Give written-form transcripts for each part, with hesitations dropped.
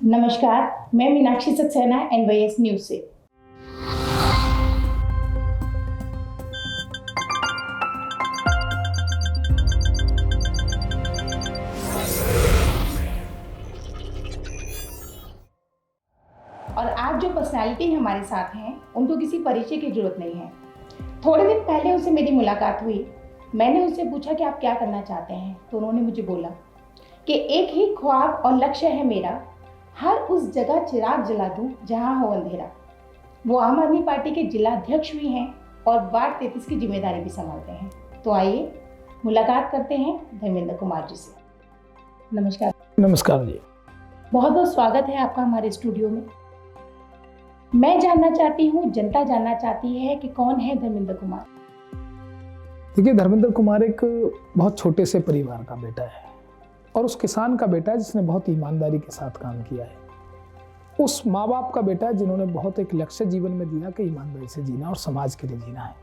नमस्कार, मैं Meenakshi Saxena NYS news से। और आज जो पर्सनालिटी हमारे साथ हैं, उनको किसी परिचय की जरूरत नहीं है। थोड़े दिन पहले उनसे मेरी मुलाकात हुई। मैंने उनसे पूछा कि आप क्या करना चाहते हैं, तो उन्होंने मुझे बोला कि एक ही ख्वाब और लक्ष्य है मेरा, हर उस जगह चिराग जला दूं जहां हो अंधेरा। वो आम आदमी पार्टी के जिला अध्यक्ष भी हैं और वार्ड 33 की जिम्मेदारी भी संभालते हैं। तो आइए मुलाकात करते हैं धर्मेंद्र कुमार जी से। नमस्कार। नमस्कार जी। बहुत बहुत स्वागत है आपका हमारे स्टूडियो में। मैं जानना चाहती हूँ, जनता जानना चाहती है कि कौन है धर्मेंद्र कुमार। देखिए, धर्मेंद्र कुमार एक बहुत छोटे से परिवार का बेटा है और उस किसान का बेटा है जिसने बहुत ईमानदारी के साथ काम किया है। उस माँ बाप का बेटा है जिन्होंने बहुत एक लक्ष्य जीवन में दिया कि ईमानदारी से जीना और समाज के लिए जीना है।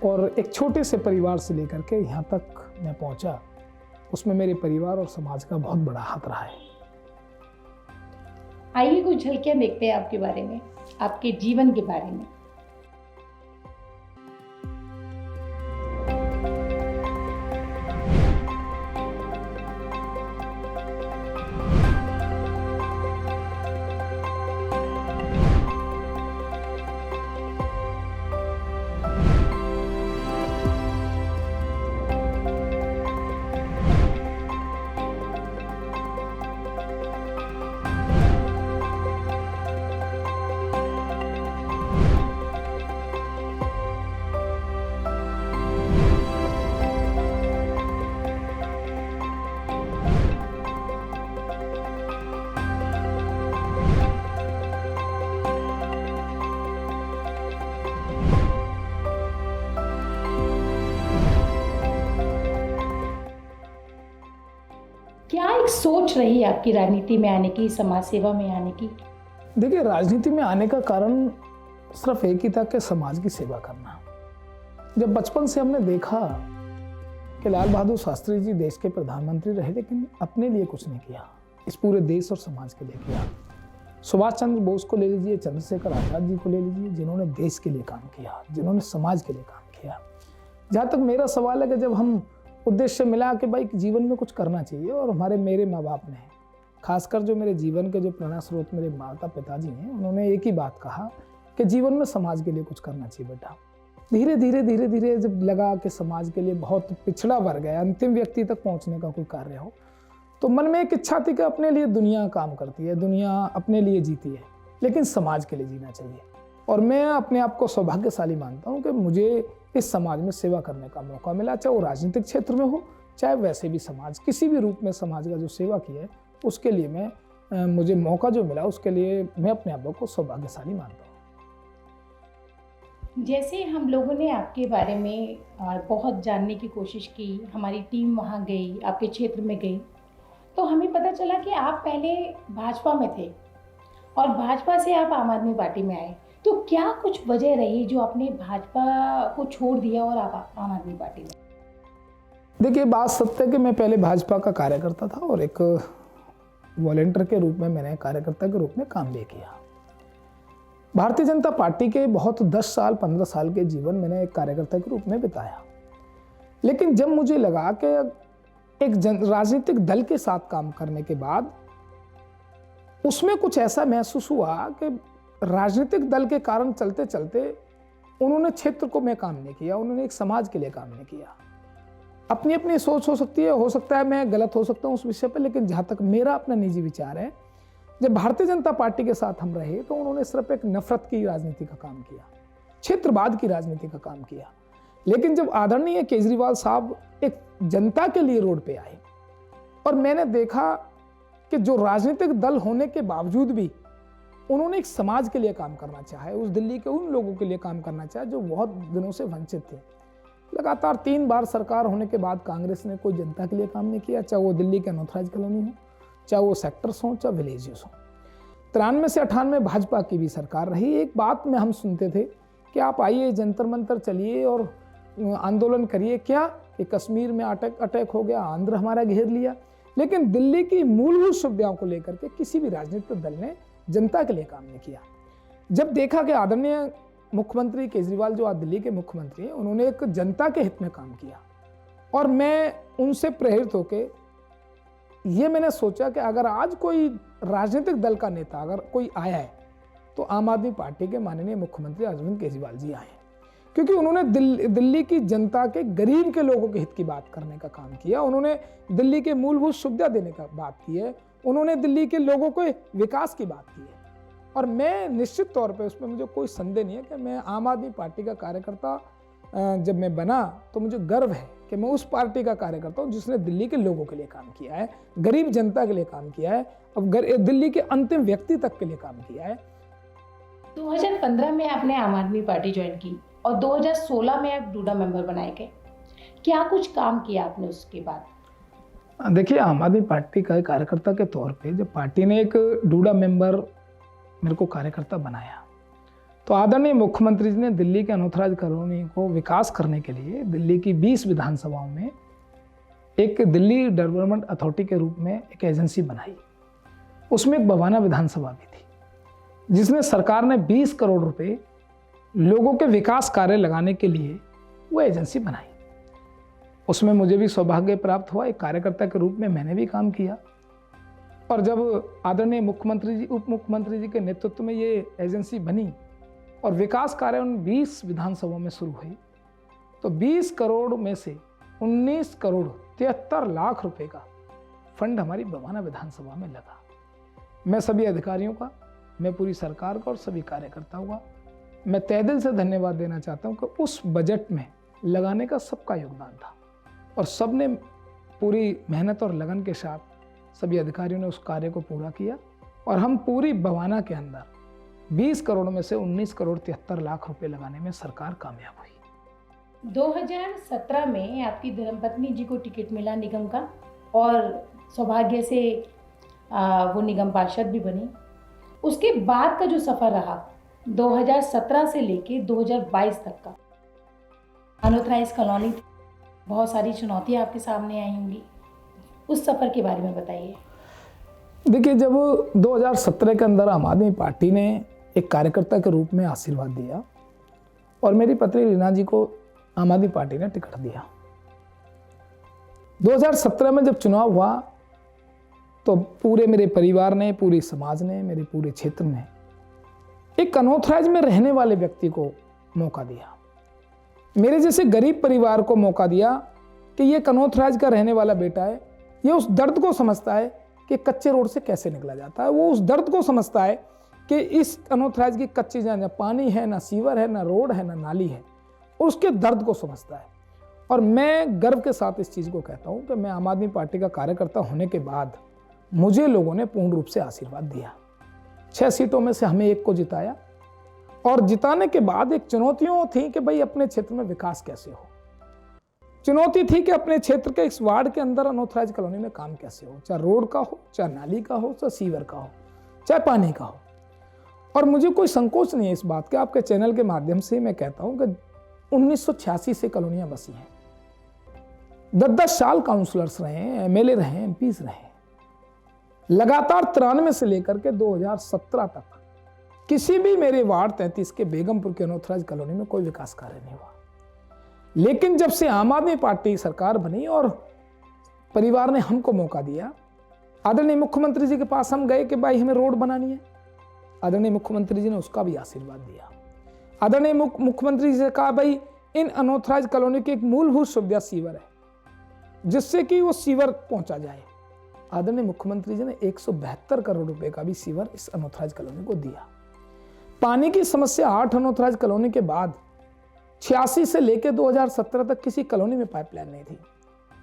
और एक छोटे से परिवार से लेकर के यहाँ तक मैं पहुँचा, उसमें मेरे परिवार और समाज का बहुत बड़ा हाथ रहा है। आइए कुछ झलकियाँ देखते हैं आपके बारे में, आपके जीवन के बारे में। क्या एक सोच रही है आपकी राजनीति में आने की, समाज सेवा में आने की? देखिए, राजनीति में आने का कारण सिर्फ एक ही था कि समाज की सेवा करना। जब बचपन से हमने देखा कि लाल बहादुर शास्त्री जी देश के प्रधानमंत्री रहे, लेकिन अपने लिए कुछ नहीं किया, इस पूरे देश और समाज के लिए किया। सुभाष चंद्र बोस को ले लीजिए, चंद्रशेखर आजाद जी को ले लीजिए, जिन्होंने देश के लिए काम किया, जिन्होंने समाज के लिए काम किया। जहाँ तक मेरा सवाल है कि जब हम उद्देश्य मिला कि भाई जीवन में कुछ करना चाहिए, और मेरे माँ बाप ने, खासकर जो मेरे जीवन के जो प्रेरणा स्रोत मेरे माता पिताजी हैं, उन्होंने एक ही बात कहा कि जीवन में समाज के लिए कुछ करना चाहिए बेटा। धीरे धीरे जब लगा कि समाज के लिए बहुत पिछड़ा वर्ग है, अंतिम व्यक्ति तक पहुंचने का कोई कार्य हो, तो मन में एक इच्छा थी कि अपने लिए दुनिया काम करती है, दुनिया अपने लिए जीती है, लेकिन समाज के लिए जीना चाहिए। और मैं अपने आप को सौभाग्यशाली मानता हूँ कि मुझे इस समाज में सेवा करने का मौका मिला, चाहे वो राजनीतिक क्षेत्र में हो, चाहे वैसे भी समाज किसी भी रूप में समाज का जो सेवा की है, उसके लिए मुझे मौका जो मिला, उसके लिए मैं अपने आप को सौभाग्यशाली मानता हूँ। जैसे हम लोगों ने आपके बारे में बहुत जानने की कोशिश की, हमारी टीम वहाँ गई, आपके क्षेत्र में गई, तो हमें पता चला कि आप पहले भाजपा में थे और भाजपा से आप आम आदमी पार्टी में आए। तो क्या कुछ वजह रही जो आपने भाजपा को छोड़ दिया और आप आम आदमी पार्टी में? देखिए, बात सत्य है कि मैं पहले भाजपा का कार्यकर्ता था और एक वॉलंटियर के रूप में मैंने कार्यकर्ता के रूप में काम भी किया। भारतीय जनता पार्टी के बहुत 10 साल 15 साल के जीवन मैंने एक कार्यकर्ता के रूप में बिताया। लेकिन जब मुझे लगा कि एक राजनीतिक दल के साथ काम करने के बाद उसमें कुछ ऐसा महसूस हुआ कि राजनीतिक दल के कारण चलते चलते उन्होंने क्षेत्र को में काम नहीं किया, उन्होंने एक समाज के लिए काम नहीं किया। अपनी अपनी सोच हो सकती है, हो सकता है मैं गलत हो सकता हूँ उस विषय पर, लेकिन जहाँ तक मेरा अपना निजी विचार है, जब भारतीय जनता पार्टी के साथ हम रहे तो उन्होंने सिर्फ एक नफरत की राजनीति का काम किया, क्षेत्रवाद की राजनीति का काम किया। लेकिन जब आदरणीय केजरीवाल साहब एक जनता के लिए रोड पे आए और मैंने देखा कि जो राजनीतिक दल होने के बावजूद भी उन्होंने एक समाज के लिए काम करना चाहे, उस दिल्ली के उन लोगों के लिए काम करना चाहे जो बहुत दिनों से वंचित थे। लगातार 3 बार सरकार होने के बाद कांग्रेस ने कोई जनता के लिए काम नहीं किया, चाहे वो दिल्ली के अनॉथराइज कॉलोनी हो, चाहे वो सेक्टर्स हों, चाहे विलेजेस हों। 93 से 98 भाजपा की भी सरकार रही। एक बात में हम सुनते थे कि आप आइए जंतर मंतर चलिए और आंदोलन करिए। क्या ये कश्मीर में अटैक हो गया, आंध्र हमारा घेर लिया, लेकिन दिल्ली की मूलभूत सुविधाओं को लेकर के किसी भी राजनीतिक दल ने जनता के लिए काम नहीं किया। जब देखा कि आदरणीय मुख्यमंत्री केजरीवाल जो आज दिल्ली के मुख्यमंत्री हैं, उन्होंने एक जनता के हित में काम किया और मैं उनसे प्रेरित होकर ये मैंने सोचा कि अगर आज कोई राजनीतिक दल का नेता अगर कोई आया है तो आम आदमी पार्टी के माननीय मुख्यमंत्री अरविंद केजरीवाल जी आए, क्योंकि उन्होंने दिल्ली की जनता के गरीब के लोगों के हित की बात करने का काम किया। उन्होंने दिल्ली के मूलभूत सुविधा देने का बात की है, उन्होंने दिल्ली के लोगों को विकास की बात की है। और मैं निश्चित तौर पे उसमें मुझे कोई संदेह नहीं है कि मैं आम आदमी पार्टी का कार्यकर्ता जब मैं बना तो मुझे गर्व है कि मैं उस पार्टी का कार्यकर्ता हूँ जिसने दिल्ली के लोगों के लिए काम किया है, गरीब जनता के लिए काम किया है, अब दिल्ली के अंतिम व्यक्ति तक के लिए काम किया है। 2015 में आपने आम आदमी पार्टी ज्वाइन की और 2016 में आप डूडा मेंबर बनाए गए। क्या कुछ काम किया आपने उसके बाद? देखिए, आम आदमी पार्टी का कार्यकर्ता के तौर पे जब पार्टी ने एक डूडा मेंबर मेरे को कार्यकर्ता बनाया तो आदरणीय मुख्यमंत्री जी ने दिल्ली के अनॉथराइज कॉलोनी को विकास करने के लिए दिल्ली की 20 विधानसभाओं में एक दिल्ली डेवलपमेंट अथॉरिटी के रूप में एक एजेंसी बनाई। उसमें एक बवाना विधानसभा भी थी, जिसने सरकार ने 20 करोड़ रुपए लोगों के विकास कार्य लगाने के लिए वो एजेंसी बनाई। उसमें मुझे भी सौभाग्य प्राप्त हुआ, एक कार्यकर्ता के रूप में मैंने भी काम किया। और जब आदरणीय मुख्यमंत्री जी उप मुख्यमंत्री जी के नेतृत्व में ये एजेंसी बनी और विकास कार्य उन 20 विधानसभाओं में शुरू हुई तो 20 करोड़ में से 19 करोड़ 73 लाख रुपए का फंड हमारी बवाना विधानसभा में लगा। मैं सभी अधिकारियों का, मैं पूरी सरकार का और सभी कार्यकर्ताओं का मैं तहे दिल से धन्यवाद देना चाहता हूं कि उस बजट में लगाने का सबका योगदान था और सबने पूरी मेहनत और लगन के साथ सभी अधिकारियों ने उस कार्य को पूरा किया और हम पूरी बवाना के अंदर 20 करोड़ में से 19 करोड़ 73 लाख रुपए लगाने में सरकार कामयाब हुई। 2017 में आपकी धर्मपत्नी जी को टिकट मिला निगम का और सौभाग्य से वो निगम पार्षद भी बनी। उसके बाद का जो सफ़र रहा 2017 से लेके 2022 तक का, अनऑथराइज कॉलोनी, बहुत सारी चुनौतियाँ आपके सामने आई होंगी, उस सफ़र के बारे में बताइए। देखिए, जब 2017 के अंदर आम आदमी पार्टी ने एक कार्यकर्ता के रूप में आशीर्वाद दिया और मेरी पत्नी रीना जी को आम आदमी पार्टी ने टिकट दिया। 2017 में जब चुनाव हुआ तो पूरे मेरे परिवार ने, पूरे समाज ने, मेरे पूरे क्षेत्र ने एक अनऑथराइज में रहने वाले व्यक्ति को मौका दिया। मेरे जैसे गरीब परिवार को मौका दिया कि ये अनऑथराइज का रहने वाला बेटा है, ये उस दर्द को समझता है कि कच्चे रोड से कैसे निकला जाता है, वो उस दर्द को समझता है कि इस अनऑथराइज की कच्ची जगह ना पानी है, ना सीवर है, ना रोड है, ना नाली है, और उसके दर्द को समझता है। और मैं गर्व के साथ इस चीज़ को कहता हूँ कि मैं आम आदमी पार्टी का कार्यकर्ता होने के बाद मुझे लोगों ने पूर्ण रूप से आशीर्वाद दिया। 6 सीटों में से हमें 1 को जिताया और जिताने के बाद एक चुनौतियों थी कि भाई अपने क्षेत्र में विकास कैसे हो। चुनौती थी कि अपने क्षेत्र के इस वार्ड के अंदर अनऑथराइज कॉलोनी में काम कैसे हो, चाहे रोड का हो, चाहे नाली का हो, चाहे सीवर का हो, चाहे पानी का हो। और मुझे कोई संकोच नहीं है इस बात के, आपके चैनल के माध्यम से मैं कहता हूं कि 1986 से कॉलोनियां बसी हैं। 10-10 साल काउंसलर्स रहे हैं, MLA रहे हैं, MPs रहे हैं। लगातार 93 से लेकर के 2017 तक किसी भी मेरे वार्ड 33 के बेगमपुर के अनऑथराइज कॉलोनी में कोई विकास कार्य नहीं हुआ। लेकिन जब से आम आदमी पार्टी सरकार बनी और परिवार ने हमको मौका दिया, आदरणीय मुख्यमंत्री जी के पास हम गए कि भाई हमें रोड बनानी है, आदरणीय मुख्यमंत्री जी ने उसका भी आशीर्वाद दिया। आदरणीय मुख्यमंत्री जी से कहा भाई इन अनऑथराइज कॉलोनी की एक मूलभूत सुविधा सीवर है, जिससे कि वो सीवर पहुंचा जाए। आदरणीय मुख्यमंत्री जी ने 172 करोड़ रुपए का भी सीवर इस अनऑथराइज कॉलोनी को दिया। पानी की समस्या 8 अनऑथराइज कॉलोनी के बाद 86 से लेकर 2017 तक किसी कॉलोनी में पाइपलाइन नहीं थी।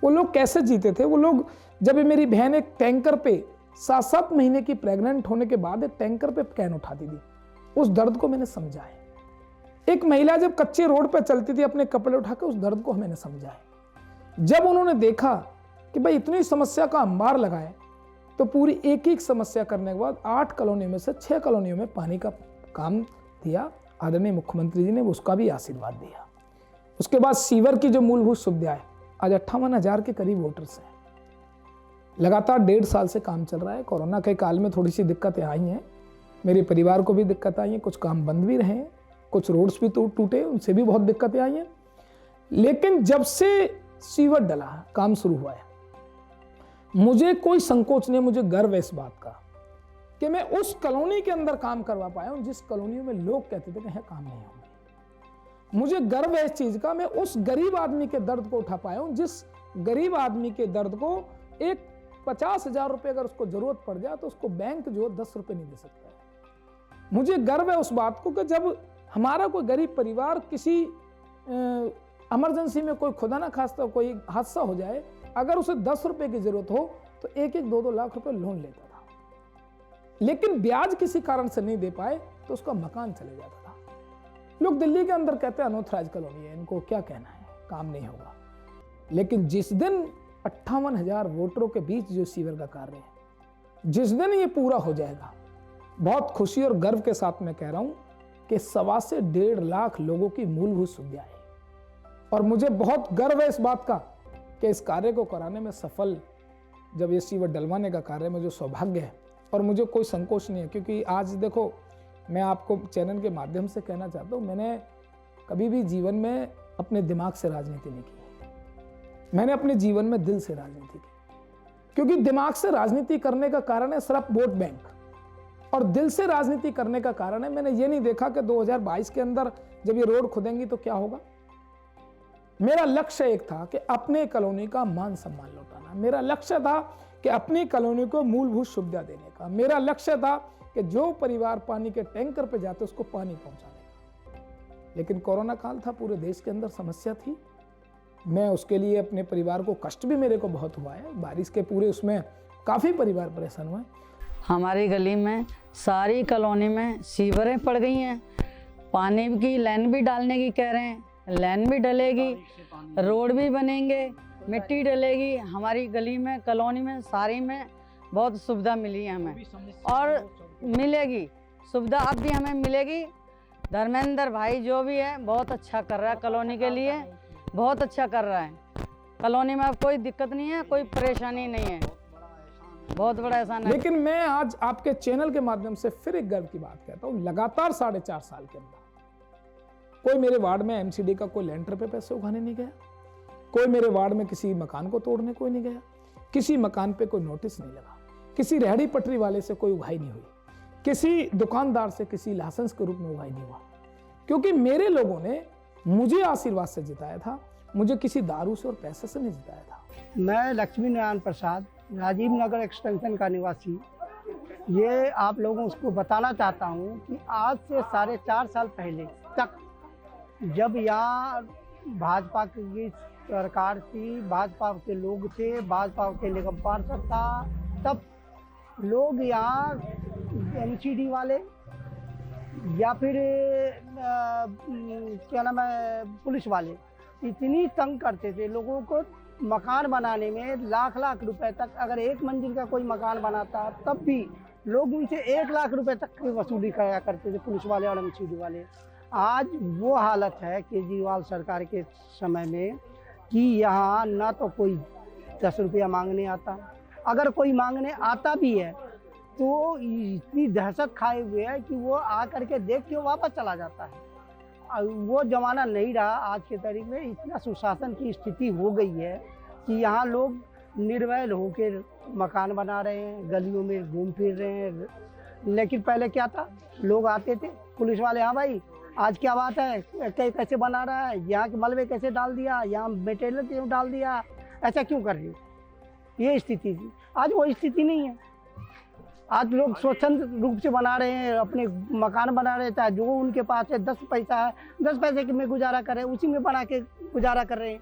वो लोग कैसे जीते थे? वो लोग, जब मेरी बहन एक टैंकर पे 7-7 महीने की प्रेग्नेंट होने के बाद एक टैंकर पे कैन उठाती थी, उस दर्द को मैंने समझा है। एक महिला जब कच्चे रोड पे चलती थी अपने कपड़े उठाकर, उस दर्द को मैंने समझा है। जब उन्होंने देखा कि भाई इतनी समस्या का अंबार लगा है, तो पूरी एक समस्या करने के बाद 8 कॉलोनियों में से 6 कॉलोनियों में पानी का काम दिया। आदरणीय मुख्यमंत्री जी ने उसका भी आशीर्वाद दिया। उसके बाद सीवर की जो मूलभूत सुविधा है, आज 58,000 के करीब वोटर्स हैं। लगातार 1.5 साल से काम चल रहा है। कोरोना के काल में थोड़ी सी दिक्कतें आई हैं, मेरे परिवार को भी दिक्कत आई है, कुछ काम बंद भी रहे, कुछ रोड्स भी टूटे, उनसे भी बहुत दिक्कतें आई हैं। लेकिन जब से सीवर डला, काम शुरू हुआ है, मुझे कोई संकोच नहीं, मुझे गर्व है इस बात का कि मैं उस कॉलोनी के अंदर काम करवा पाया हूं जिस कॉलोनी में लोग कहते थे कि यहाँ काम नहीं होंगे। मुझे गर्व है इस चीज का, मैं उस गरीब आदमी के दर्द को उठा पाया हूं जिस गरीब आदमी के दर्द को एक 50,000 रुपये अगर उसको जरूरत पड़ जाए तो उसको बैंक जो 10 रुपये नहीं दे सकता है। मुझे गर्व है उस बात को कि जब हमारा कोई गरीब परिवार किसी इमरजेंसी में कोई खुदा ना खास्ता कोई हादसा हो जाए, अगर उसे 10 रुपये की जरूरत हो तो 1-2 लाख रुपए लोन लेता था, लेकिन ब्याज किसी कारण से नहीं दे पाए तो उसका मकान चले जाता था। लोग दिल्ली के अंदर कहते हैं अनऑथराइज कॉलोनी है, इनको क्या कहना है, काम नहीं होगा। लेकिन जिस दिन 58,000 वोटरों के बीच जो सीवर का कार्य है, जिस दिन ये पूरा हो जाएगा, बहुत खुशी और गर्व के साथ मैं कह रहा हूं कि 1.25 से 1.5 लाख लोगों की मूलभूत सुविधा है। और मुझे बहुत गर्व है इस बात का कि इस कार्य को कराने में सफल, जब ये सीवर डलवाने का कार्य मुझे सौभाग्य है और मुझे कोई संकोच नहीं है। क्योंकि आज देखो, मैं आपको चैनल के माध्यम से कहना चाहता हूँ, मैंने कभी भी जीवन में अपने दिमाग से राजनीति नहीं की, मैंने अपने जीवन में दिल से राजनीति की। क्योंकि दिमाग से राजनीति करने का कारण है सिर्फ वोट बैंक, और दिल से राजनीति करने का कारण है मैंने ये नहीं देखा कि 2022 के अंदर जब ये रोड खुदेंगी तो क्या होगा। मेरा लक्ष्य एक था कि अपने कॉलोनी का मान सम्मान लौटाना, मेरा लक्ष्य था कि अपनी कॉलोनी को मूलभूत सुविधा देने का, मेरा लक्ष्य था कि जो परिवार पानी के टैंकर पे जाते उसको पानी पहुंचाने का। लेकिन कोरोना काल था, पूरे देश के अंदर समस्या थी, मैं उसके लिए अपने परिवार को कष्ट भी मेरे को बहुत हुआ है, बारिश के पूरे उसमें काफ़ी परिवार परेशान हुए। हमारी गली में सारी कॉलोनी में सीवरें पड़ गई हैं, पानी की लाइन भी डालने की कह रहे हैं, लाइन भी डलेगी, रोड भी बनेंगे, मिट्टी डलेगी। हमारी गली में कॉलोनी में सारी में बहुत सुविधा मिली है हमें और मिलेगी, सुविधा अब भी हमें मिलेगी। धर्मेंद्र भाई जो भी है बहुत अच्छा कर रहा है कॉलोनी के लिए, बहुत अच्छा कर रहा है। कॉलोनी में अब कोई दिक्कत नहीं है, कोई परेशानी नहीं है, बहुत बड़ा एहसान है। लेकिन मैं आज आपके चैनल के माध्यम से फिर एक गर्व की बात कहता हूँ, लगातार 4.5 साल के अंदर कोई मेरे वार्ड में एमसीडी का कोई लेंटर पे पैसे उगाने नहीं गया, कोई मेरे वार्ड में किसी मकान को तोड़ने कोई नहीं गया, किसी मकान पे कोई नोटिस नहीं लगा, किसी रेहड़ी पटरी वाले से कोई उगाही नहीं हुई, किसी दुकानदार से किसी लाइसेंस के रूप में उगाही नहीं हुआ। क्योंकि मेरे लोगों ने मुझे आशीर्वाद से जिताया था, मुझे किसी दारू से और पैसे से नहीं जिताया था। मैं लक्ष्मी नारायण प्रसाद, राजीव नगर एक्सटेंशन का निवासी, ये आप लोगों को बताना चाहता हूँ कि आज से 4.5 साल पहले तक जब यहाँ भाजपा की सरकार थी, भाजपा के लोग थे, भाजपा के निगम पार्षद था, तब लोग यहाँ एमसीडी वाले या फिर क्या नाम है पुलिस वाले इतनी तंग करते थे लोगों को। मकान बनाने में लाख रुपए तक, अगर एक मंजिल का कोई मकान बनाता तब भी लोग उनसे 1 लाख रुपए तक की वसूली कराया करते थे पुलिस वाले और एमसीडी वाले। आज वो हालत है केजरीवाल सरकार के समय में कि यहाँ ना तो कोई 10 रुपया मांगने आता, अगर कोई मांगने आता भी है तो इतनी दहशत खाए हुए है कि वो आकर के देख के वापस चला जाता है। वो जमाना नहीं रहा। आज के तारीख में इतना सुशासन की स्थिति हो गई है कि यहाँ लोग निर्भय होकर मकान बना रहे हैं, गलियों में घूम फिर रहे हैं। लेकिन पहले क्या था, लोग आते थे पुलिस वाले, हाँ भाई आज क्या बात है, कैसे बना रहा है, यहाँ के मलबे कैसे डाल दिया, यहाँ मटेरियल क्यों डाल दिया, ऐसा क्यों कर रही हो, ये स्थिति थी। आज वो स्थिति नहीं है। आज लोग स्वच्छंद रूप से बना रहे हैं, अपने मकान बना रहे थे, जो उनके पास है 10 पैसा है, 10 पैसे में गुजारा कर रहे हैं, उसी में बना के गुजारा कर रहे हैं।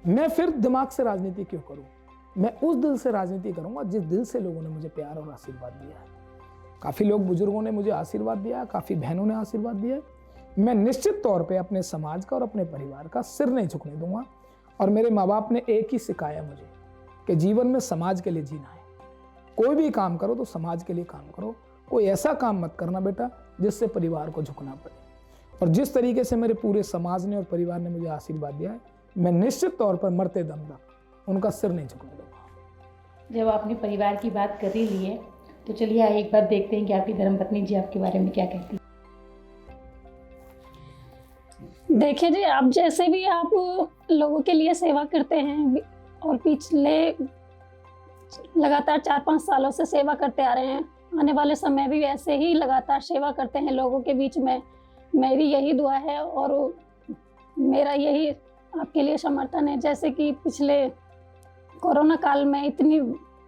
मैं फिर दिमाग से राजनीति क्यों करूं, मैं उस दिल से राजनीति करूंगा जिस दिल से लोगों ने मुझे प्यार और आशीर्वाद दिया है। काफ़ी लोग बुजुर्गों ने मुझे आशीर्वाद दिया, काफ़ी बहनों ने आशीर्वाद दिया। मैं निश्चित तौर पे अपने समाज का और अपने परिवार का सिर नहीं झुकने दूंगा। और मेरे माँ बाप ने एक ही सिखाया मुझे कि जीवन में समाज के लिए जीना है। कोई भी काम करो तो समाज के लिए काम करो, कोई ऐसा काम मत करना बेटा जिससे परिवार को झुकना पड़े। और जिस तरीके से मेरे पूरे समाज ने और परिवार ने मुझे आशीर्वाद दिया है, मैं निश्चित तौर पर मरते दम तक उनका सिर नहीं झुकने दूंगा। जब आपने परिवार की बात कर ही ली है तो चलिए आइए एक बार देखते हैं कि आपकी धर्मपत्नी जी आपके बारे में क्या कहती है। देखिए जी, आप जैसे भी आप लोगों के लिए सेवा करते हैं और पिछले लगातार 4-5 सालों से सेवा करते आ रहे हैं, आने वाले समय भी ऐसे ही लगातार सेवा करते हैं लोगों के बीच में। मेरी यही दुआ है और मेरा यही आपके लिए समर्थन है। जैसे कि पिछले कोरोना काल में इतनी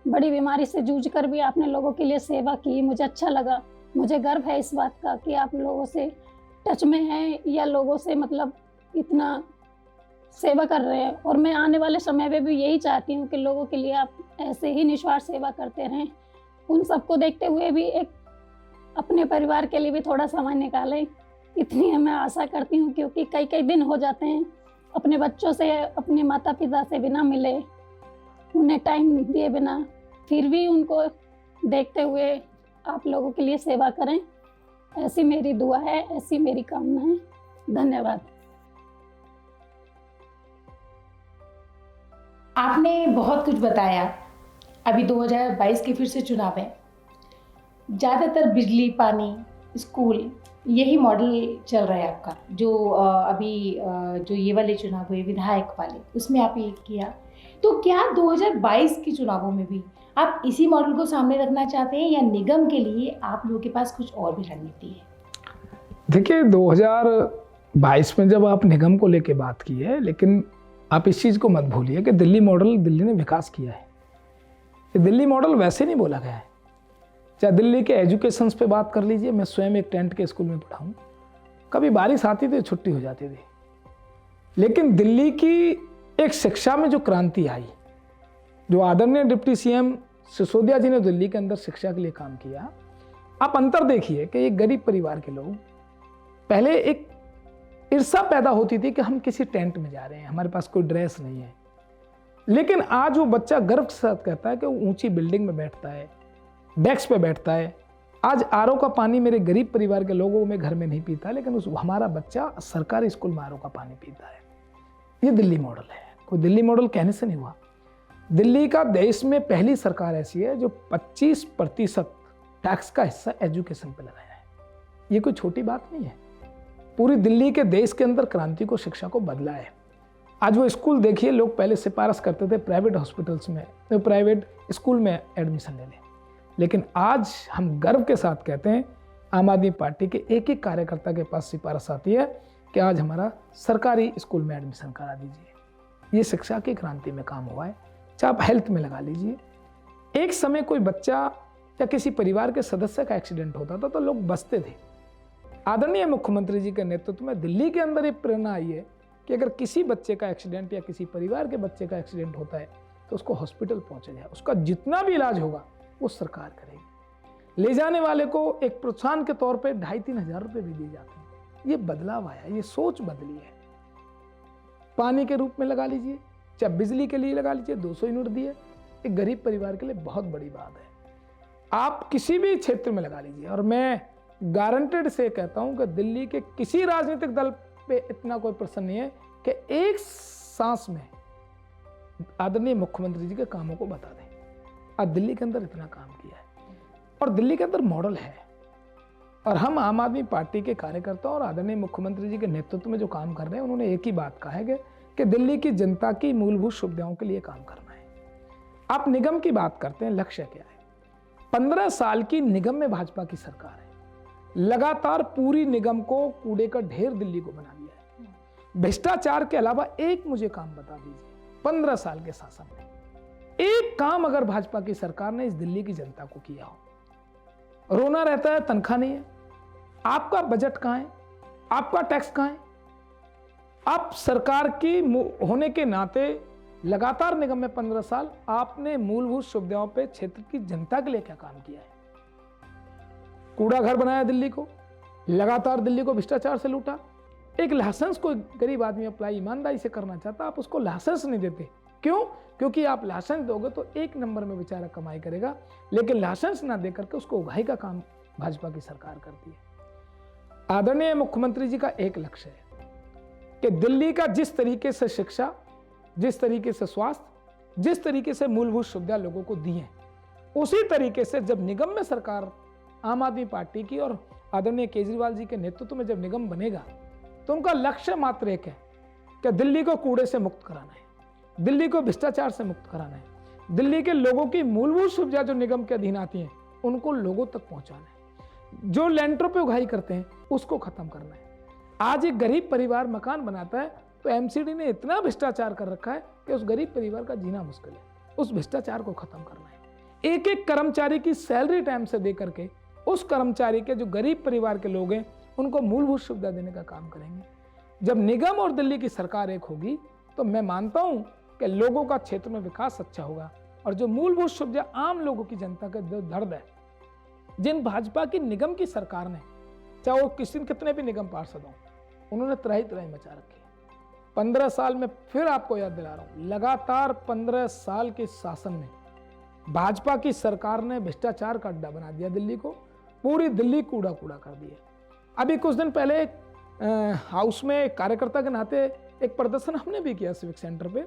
बड़ी बीमारी से जूझ कर भी आपने लोगों के लिए सेवा की, मुझे अच्छा लगा। मुझे गर्व है इस बात का कि आप लोगों से टच में हैं या लोगों से मतलब इतना सेवा कर रहे हैं। और मैं आने वाले समय में भी यही चाहती हूँ कि लोगों के लिए आप ऐसे ही निस्वार्थ सेवा करते रहें। उन सबको देखते हुए भी एक अपने परिवार के लिए भी थोड़ा समय निकालें, इतनी मैं आशा करती हूँ। क्योंकि कई कई दिन हो जाते हैं अपने बच्चों से, अपने माता पिता से बिना मिले, उन्हें टाइम दिए बिना, फिर भी उनको देखते हुए आप लोगों के लिए सेवा करें। ऐसी मेरी दुआ है, ऐसी मेरी कामना है। धन्यवाद। आपने बहुत कुछ बताया। अभी 2022 के फिर से चुनाव है, ज़्यादातर बिजली, पानी, स्कूल, यही मॉडल चल रहा है आपका। जो जो ये वाले चुनाव हुए विधायक वाले, उसमें आप ये किया, तो क्या 2022 के चुनावों में भी आप इसी मॉडल को सामने रखना चाहते हैं या निगम के लिए आप लोगों के पास कुछ और भी रणनीति है? देखिए 2022 में जब आप निगम को लेके बात की है, लेकिन आप इस चीज़ को मत भूलिए कि दिल्ली मॉडल दिल्ली ने विकास किया है। ये दिल्ली मॉडल वैसे नहीं बोला गया है। चाहे दिल्ली के एजुकेशंस पे बात कर लीजिए, मैं स्वयं एक टेंट के स्कूल में पढ़ा हूँ। कभी बारिश आती थी, छुट्टी हो जाती थी, लेकिन दिल्ली की एक शिक्षा में जो क्रांति आई, जो आदरणीय डिप्टी सीएम सिसोदिया जी ने दिल्ली के अंदर शिक्षा के लिए काम किया, आप अंतर देखिए कि एक गरीब परिवार के लोग, पहले एक ईर्ष्या पैदा होती थी कि हम किसी टेंट में जा रहे हैं, हमारे पास कोई ड्रेस नहीं है, लेकिन आज वो बच्चा गर्व के साथ कहता है कि वो ऊंची बिल्डिंग में बैठता है, डेस्क पे बैठता है। आज आरओ का पानी मेरे गरीब परिवार के लोगों में घर में नहीं पीता, लेकिन हमारा बच्चा सरकारी स्कूल में आरओ का पानी पीता है। ये दिल्ली मॉडल है, कोई दिल्ली मॉडल कहने से नहीं हुआ। दिल्ली का देश में पहली सरकार ऐसी है जो 25% टैक्स का हिस्सा एजुकेशन पे लगाया है। ये कोई छोटी बात नहीं है। पूरी दिल्ली के देश के अंदर क्रांति को, शिक्षा को बदला है। आज वो स्कूल देखिए, लोग पहले सिफारिश करते थे प्राइवेट हॉस्पिटल्स में, तो प्राइवेट स्कूल में एडमिशन ले लें, लेकिन आज हम गर्व के साथ कहते हैं आम आदमी पार्टी के एक एक कार्यकर्ता के पास सिफारिश आती है कि आज हमारा सरकारी स्कूल में एडमिशन करा दीजिए। ये शिक्षा की क्रांति में काम हुआ है। चाहे आप हेल्थ में लगा लीजिए, एक समय कोई बच्चा या किसी परिवार के सदस्य का एक्सीडेंट होता था तो लोग बचते थे। आदरणीय मुख्यमंत्री जी के नेतृत्व में दिल्ली के अंदर एक प्रेरणा आई है कि अगर किसी बच्चे का एक्सीडेंट या किसी परिवार के बच्चे का एक्सीडेंट होता है तो उसको हॉस्पिटल पहुंचा जाए, उसका जितना भी इलाज होगा वो सरकार करेगी। ले जाने वाले को एक प्रोत्साहन के तौर पे 2,500-3 हज़ार रुपये भी दिए जाते हैं। ये बदलाव आया, ये सोच बदली है। पानी के रूप में लगा लीजिए, चाहे बिजली के लिए लगा लीजिए, 200 यूनिट दिए, एक गरीब परिवार के लिए बहुत बड़ी बात है। आप किसी भी क्षेत्र में लगा लीजिए, और मैं गारंटेड से कहता हूं कि दिल्ली के किसी राजनीतिक दल पे इतना कोई प्रश्न नहीं है कि एक सांस में आदरणीय मुख्यमंत्री जी के कामों को बता दें। आज दिल्ली के अंदर इतना काम किया है और दिल्ली के अंदर मॉडल है, और हम आम आदमी पार्टी के कार्यकर्ता और आदरणीय मुख्यमंत्री जी के नेतृत्व में जो काम कर रहे हैं, उन्होंने एक ही बात कहा है कि दिल्ली की जनता की मूलभूत सुविधाओं के लिए काम करना है। आप निगम की बात करते हैं, लक्ष्य क्या है? 15 साल की निगम में भाजपा की सरकार है, लगातार पूरी निगम को कूड़े का ढेर दिल्ली को बना दिया है। भ्रष्टाचार के अलावा एक मुझे काम बता दीजिए 15 साल के शासन में एक काम अगर भाजपा की सरकार ने इस दिल्ली की जनता को किया हो। रोना रहता है, तनख्वाह नहीं है, आपका बजट कहां है, आपका टैक्स कहां है? आप सरकार की होने के नाते लगातार निगम में 15 साल आपने मूलभूत सुविधाओं पे क्षेत्र की जनता के लिए क्या काम किया है? कूड़ा घर बनाया दिल्ली को, लगातार दिल्ली को भ्रष्टाचार से लूटा। एक लाइसेंस कोई गरीब आदमी अप्लाई ईमानदारी से करना चाहता, आप उसको लाइसेंस नहीं देते। क्यों? क्योंकि आप लाइसेंस दोगे तो एक नंबर में बेचारा कमाई करेगा, लेकिन लाइसेंस ना देकर के उसको उगाही का काम भाजपा की सरकार करती है। आदरणीय मुख्यमंत्री जी का एक लक्ष्य है कि दिल्ली का जिस तरीके से शिक्षा, जिस तरीके से स्वास्थ्य, जिस तरीके से मूलभूत सुविधा लोगों को दी है, उसी तरीके से जब निगम में सरकार आम आदमी पार्टी की और आदरणीय केजरीवाल जी के नेतृत्व में जब निगम बनेगा, तो उनका लक्ष्य मात्र एक है कि दिल्ली को कूड़े से मुक्त कराना है, दिल्ली को भ्रष्टाचार से मुक्त कराना है, दिल्ली के लोगों की मूलभूत सुविधा जो निगम के अधीन आती हैं उनको लोगों तक पहुंचाना है, जो लेंटर पे उगाही करते हैं उसको खत्म करना है। आज एक गरीब परिवार मकान बनाता है तो एमसीडी ने इतना भ्रष्टाचार कर रखा है कि उस गरीब परिवार का जीना मुश्किल है। उस भ्रष्टाचार को खत्म करना है। एक एक कर्मचारी की सैलरी टाइम से दे करके उस कर्मचारी के जो गरीब परिवार के लोग हैं उनको मूलभूत सुविधा देने का काम करेंगे। जब निगम और दिल्ली की सरकार एक होगी तो मैं मानता हूं कि लोगों का क्षेत्र में विकास अच्छा होगा और जो मूलभूत सुविधा आम लोगों की जनता का जो दर्द है, जिन भाजपा की निगम की सरकार ने, चाहे वो कितने भी निगम पार्षद हों, उन्होंने त्राही त्राही मचा रखी है। 15 साल में फिर आपको याद दिला रहा हूं, लगातार 15 साल के शासन में भाजपा की सरकार ने भ्रष्टाचार का अड्डा बना दिया दिल्ली को, पूरी दिल्ली कूड़ा कूड़ा कर दिया। अभी कुछ दिन पहले हाउस में एक कार्यकर्ता के नाते एक प्रदर्शन हमने भी किया सिविक सेंटर पे।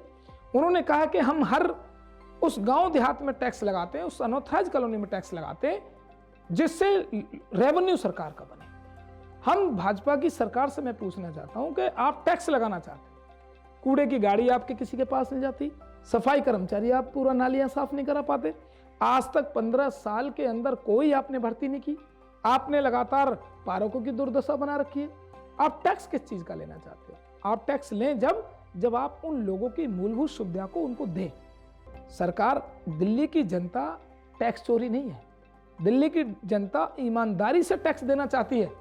उन्होंने कहा कि हम हर उस गांव देहात में टैक्स लगाते हैं, उस अनऑथराइज कॉलोनी में टैक्स लगाते हैं, जिससे रेवेन्यू सरकार का बने। हम भाजपा की सरकार से मैं पूछना चाहता हूं कि आप टैक्स लगाना चाहते हैं, कूड़े की गाड़ी आपके किसी के पास नहीं जाती, सफाई कर्मचारी आप पूरा नालियां साफ नहीं करा पाते, आज तक 15 साल के अंदर कोई आपने भर्ती नहीं की, आपने लगातार पार्कों की दुर्दशा बना रखी है। आप टैक्स किस चीज का लेना चाहते हो? आप टैक्स लें जब आप उन लोगों की मूलभूत सुविधा को उनको दें। सरकार, दिल्ली की जनता टैक्स चोरी नहीं है, दिल्ली की जनता ईमानदारी से टैक्स देना चाहती है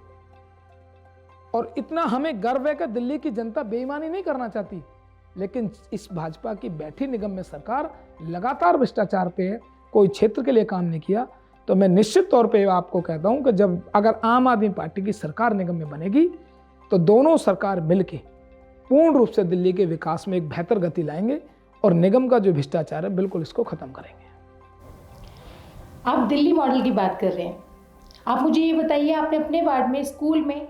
और इतना हमें गर्व है कि दिल्ली की जनता बेईमानी नहीं करना चाहती। लेकिन इस भाजपा की बैठी निगम में सरकार लगातार भ्रष्टाचार पे है, कोई क्षेत्र के लिए काम नहीं किया। तो मैं निश्चित तौर पे आपको कहता हूं कि जब अगर आम आदमी पार्टी की सरकार निगम में बनेगी तो दोनों सरकार मिलके पूर्ण रूप से दिल्ली के विकास में एक बेहतर गति लाएंगे और निगम का जो भ्रष्टाचार है बिल्कुल इसको खत्म करेंगे। आप दिल्ली मॉडल की बात कर रहे हैं, आप मुझे ये बताइए आपने अपने वार्ड में, स्कूल में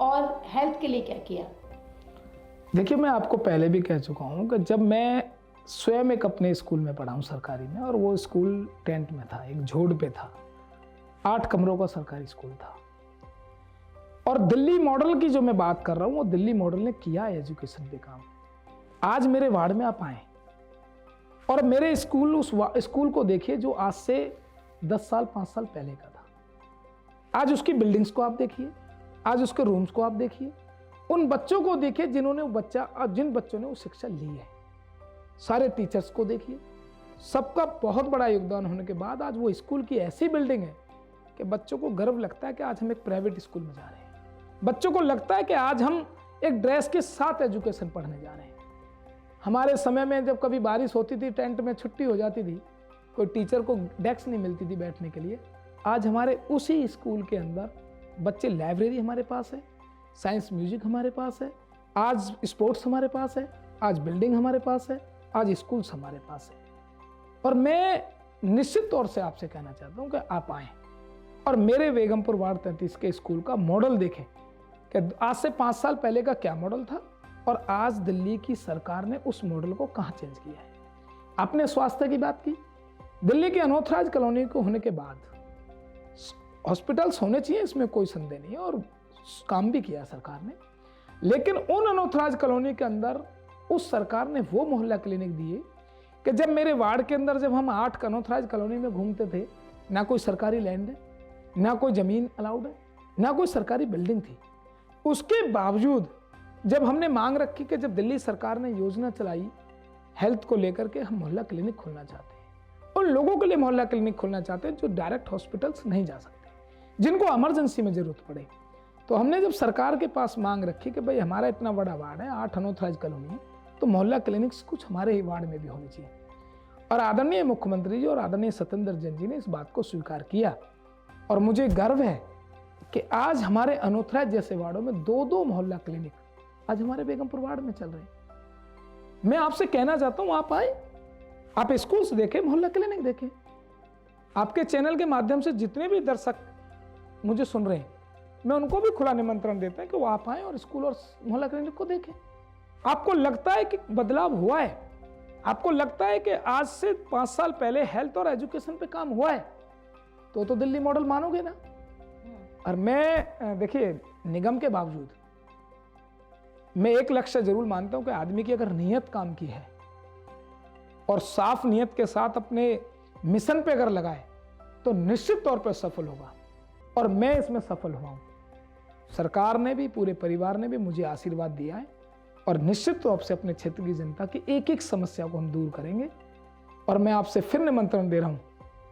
और हेल्थ के लिए क्या किया? देखिए, मैं आपको पहले भी कह चुका हूँ कि जब मैं स्वयं एक अपने स्कूल में पढ़ा हूँ सरकारी में, और वो स्कूल टेंट में था, एक झोड़ पे था, 8 कमरों का सरकारी स्कूल था। और दिल्ली मॉडल की जो मैं बात कर रहा हूँ वो दिल्ली मॉडल ने किया है एजुकेशन पे काम। आज मेरे वार्ड में आप आए और मेरे स्कूल, उस स्कूल को देखिए जो आज से 10 साल 5 साल पहले का था। आज उसकी बिल्डिंग्स को आप देखिए, आज उसके रूम्स को आप देखिए, उन बच्चों को देखिए जिन बच्चों ने वो शिक्षा ली है, सारे टीचर्स को देखिए, सबका बहुत बड़ा योगदान होने के बाद आज वो स्कूल की ऐसी बिल्डिंग है कि बच्चों को गर्व लगता है कि आज हम एक प्राइवेट स्कूल में जा रहे हैं। बच्चों को लगता है कि आज हम एक ड्रेस के साथ एजुकेशन पढ़ने जा रहे हैं। हमारे समय में जब कभी बारिश होती थी, टेंट में छुट्टी हो जाती थी, कोई टीचर को डेस्क नहीं मिलती थी बैठने के लिए, आज हमारे उसी स्कूल के अंदर बच्चे, लाइब्रेरी हमारे पास है, साइंस म्यूजिक हमारे पास है, आज स्पोर्ट्स हमारे पास है, आज बिल्डिंग हमारे पास है, आज स्कूल्स हमारे पास है। और मैं निश्चित तौर से आपसे कहना चाहता हूं कि आप आएं और मेरे बेगमपुर वार्ड 33 के स्कूल का मॉडल देखें कि आज से 5 साल पहले का क्या मॉडल था और आज दिल्ली की सरकार ने उस मॉडल को कहां चेंज किया है। आपने स्वास्थ्य की बात की, दिल्ली की अनऑथराइज कॉलोनी को होने के बाद हॉस्पिटल्स होने चाहिए, इसमें कोई संदेह नहीं है, और काम भी किया सरकार ने। लेकिन उन अनऑथराइज कॉलोनी के अंदर उस सरकार ने वो मोहल्ला क्लिनिक दिए कि जब मेरे वार्ड के अंदर जब हम 8 अनऑथराइज कॉलोनी में घूमते थे, ना कोई सरकारी लैंड है, ना कोई ज़मीन अलाउड है, ना कोई सरकारी बिल्डिंग थी। उसके बावजूद जब हमने मांग रखी कि जब दिल्ली सरकार ने योजना चलाई हेल्थ को लेकर के, हम मोहल्ला क्लिनिक खोलना चाहते हैं, उन लोगों के लिए मोहल्ला क्लिनिक खोलना चाहते हैं जो डायरेक्ट हॉस्पिटल्स नहीं जा सकते, जिनको इमरजेंसी में जरूरत पड़े। तो हमने जब सरकार के पास मांग रखी कि भाई हमारा इतना बड़ा वार्ड है, 8 अनऑथराइज कॉलोनी है, तो मोहल्ला क्लिनिक्स कुछ हमारे ही वार्ड में भी होनी चाहिए। और आदरणीय मुख्यमंत्री जी और आदरणीय सत्येंद्र जैन जी ने इस बात को स्वीकार किया और मुझे गर्व है कि आज हमारे अनऑथराइज जैसे वार्डों में 2-2 मोहल्ला क्लिनिक आज हमारे बेगमपुर वार्ड में चल रहे हैं। मैं आपसे कहना चाहता हूं, आप आए, आप स्कूल्स देखें, मोहल्ला क्लिनिक देखें। आपके चैनल के माध्यम से जितने भी दर्शक मुझे सुन रहे हैं, मैं उनको भी खुला निमंत्रण देता है कि वो आप आए और स्कूल और मोहल्ला क्लिनिक को देखें। आपको लगता है कि बदलाव हुआ है, आपको लगता है कि आज से 5 साल पहले हेल्थ और एजुकेशन पे काम हुआ है तो दिल्ली मॉडल मानोगे ना। और मैं देखिए निगम के बावजूद मैं एक लक्ष्य जरूर मानता हूं कि आदमी की अगर नीयत काम की है और साफ नीयत के साथ अपने मिशन पे अगर लगाए तो निश्चित तौर पर सफल होगा, और मैं इसमें सफल हुआ हूं। सरकार ने भी, पूरे परिवार ने भी मुझे आशीर्वाद दिया है, और निश्चित तौर से अपने क्षेत्र की जनता की एक एक समस्या को हम दूर करेंगे। और मैं आपसे फिर निमंत्रण दे रहा हूं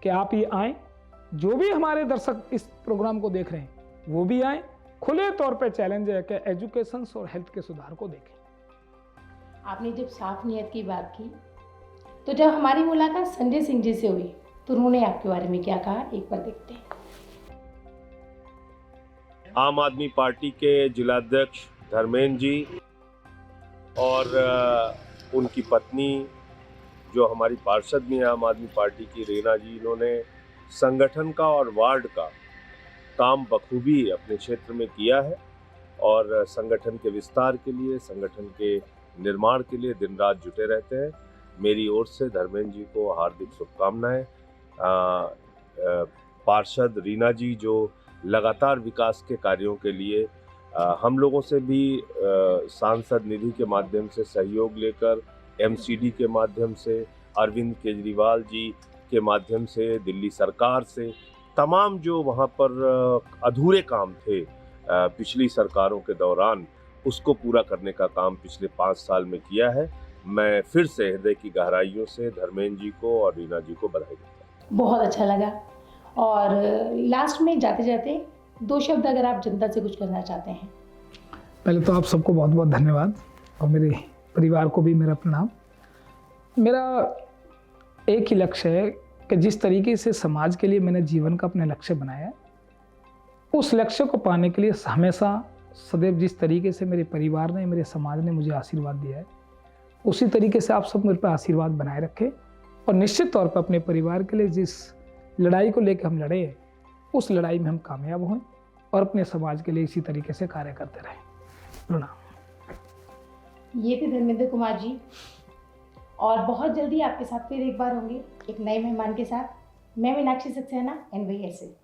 कि आप ये आएँ, जो भी हमारे दर्शक इस प्रोग्राम को देख रहे हैं वो भी आएँ। खुले तौर पे चैलेंज है कि एजुकेशन और हेल्थ के सुधार को देखें। आपने जब साफ नियत की बात की तो जब हमारी मुलाकात संजय सिंह जी से हुई तो उन्होंने आपके बारे में क्या कहा, एक बार देखते हैं। आम आदमी पार्टी के जिलाध्यक्ष धर्मेंद्र जी और उनकी पत्नी जो हमारी पार्षद भी हैं आम आदमी पार्टी की, रीना जी, इन्होंने संगठन का और वार्ड का काम बखूबी अपने क्षेत्र में किया है, और संगठन के विस्तार के लिए, संगठन के निर्माण के लिए दिन रात जुटे रहते हैं। मेरी ओर से धर्मेंद्र जी को हार्दिक शुभकामनाएं। पार्षद रीना जी जो लगातार विकास के कार्यों के लिए हम लोगों से भी सांसद निधि के माध्यम से सहयोग लेकर, एमसीडी के माध्यम से, अरविंद केजरीवाल जी के माध्यम से, दिल्ली सरकार से, तमाम जो वहाँ पर अधूरे काम थे पिछली सरकारों के दौरान, उसको पूरा करने का काम पिछले 5 साल में किया है। मैं फिर से हृदय की गहराइयों से धर्मेंद्र जी को और रीना जी को बधाई देता हूँ। बहुत अच्छा लगा। और लास्ट में जाते जाते 2 शब्द अगर आप जनता से कुछ कहना चाहते हैं। पहले तो आप सबको बहुत बहुत धन्यवाद, और मेरे परिवार को भी मेरा प्रणाम। मेरा एक ही लक्ष्य है कि जिस तरीके से समाज के लिए मैंने जीवन का अपने लक्ष्य बनाया है, उस लक्ष्य को पाने के लिए हमेशा सदैव जिस तरीके से मेरे परिवार ने, मेरे समाज ने मुझे आशीर्वाद दिया है, उसी तरीके से आप सब मेरे पर आशीर्वाद बनाए रखें। और निश्चित तौर पर अपने परिवार के लिए जिस लड़ाई को लेकर हम लड़े हैं, उस लड़ाई में हम कामयाब हों, और अपने समाज के लिए इसी तरीके से कार्य करते रहें। प्रणाम। ये थे धर्मेंद्र कुमार जी, और बहुत जल्दी आपके साथ फिर एक बार होंगे एक नए मेहमान के साथ। मैं मीनाक्षी सक्सेना, NY ऐसे।